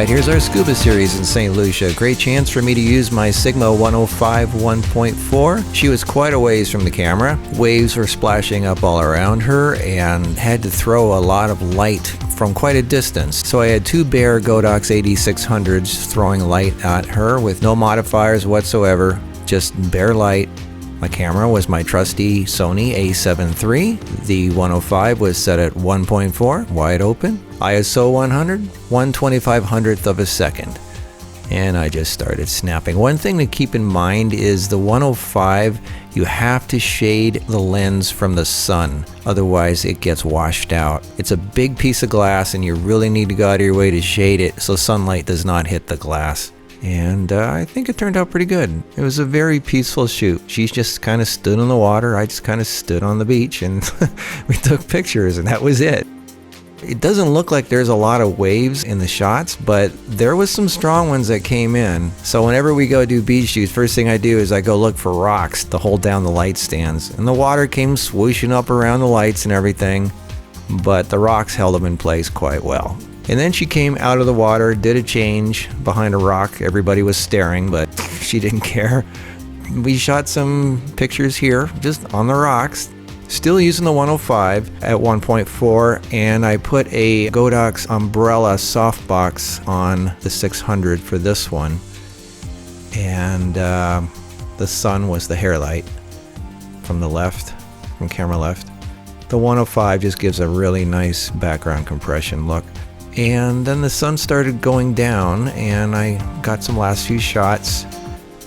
Alright, here's our Scuba series in St. Lucia. Great chance for me to use my Sigma 105 1.4. She was quite a ways from the camera. Waves were splashing up all around her and had to throw a lot of light from quite a distance. So I had two bare Godox AD600s throwing light at her with no modifiers whatsoever, just bare light. My camera was my trusty Sony A7iii. The 105 was set at 1.4, wide open. ISO 100, 1/2500th of a second. And I just started snapping. One thing to keep in mind is the 105, you have to shade the lens from the sun, otherwise it gets washed out. It's a big piece of glass and you really need to go out of your way to shade it so sunlight does not hit the glass. And I think it turned out pretty good. It was a very peaceful shoot. She just kind of stood in the water, I just kind of stood on the beach, and we took pictures, and that was it. It doesn't look like there's a lot of waves in the shots, but there was some strong ones that came in. So whenever we go do beach shoots, first thing I do is I go look for rocks to hold down the light stands. And the water came swooshing up around the lights and everything, but the rocks held them in place quite well. And then she came out of the water, did a change behind a rock. Everybody was staring, but she didn't care. We shot some pictures here, just on the rocks. Still using the 105 at 1.4, and I put a Godox umbrella softbox on the 600 for this one. And the sun was the hair light from the left, from camera left. The 105 just gives a really nice background compression look. And then the sun started going down, and I got some last few shots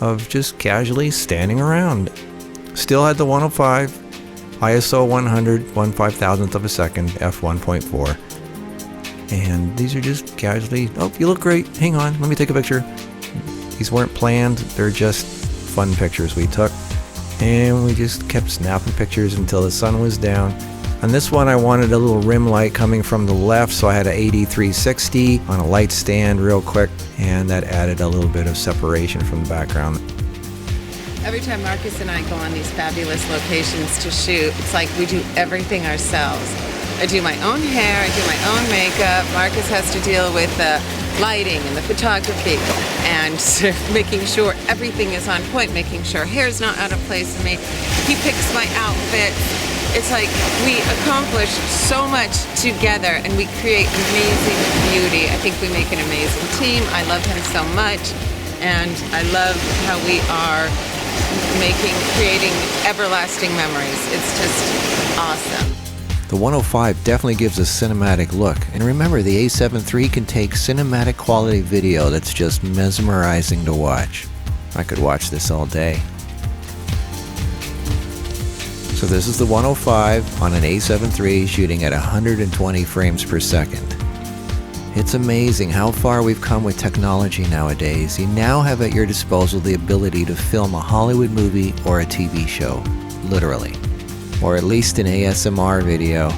of just casually standing around. Still had the 105, ISO 100, 1/5000th of a second, f1.4. And these are just casually, oh, you look great, hang on, let me take a picture. These weren't planned, they're just fun pictures we took. And we just kept snapping pictures until the sun was down. On this one I wanted a little rim light coming from the left, so I had an AD360 on a light stand real quick, and that added a little bit of separation from the background. Every time Marcus and I go on these fabulous locations to shoot, it's like we do everything ourselves. I do my own hair, I do my own makeup, Marcus has to deal with the lighting and the photography and making sure everything is on point, making sure hair's not out of place in me. He picks my outfit. It's like we accomplish so much together and we create amazing beauty. I think we make an amazing team. I love him so much, and I love how we are creating everlasting memories. It's just awesome. The 105 definitely gives a cinematic look. And remember, the A7iii can take cinematic quality video that's just mesmerizing to watch. I could watch this all day. So this is the 105 on an A7iii shooting at 120 frames per second. It's amazing how far we've come with technology nowadays. You now have at your disposal the ability to film a Hollywood movie or a TV show, literally. Or at least an ASMR video.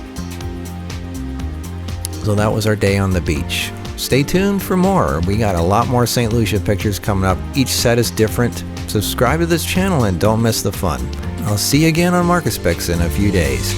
So that was our day on the beach. Stay tuned for more. We got a lot more St. Lucia pictures coming up. Each set is different. Subscribe to this channel and don't miss the fun. I'll see you again on Marcus Pics in a few days.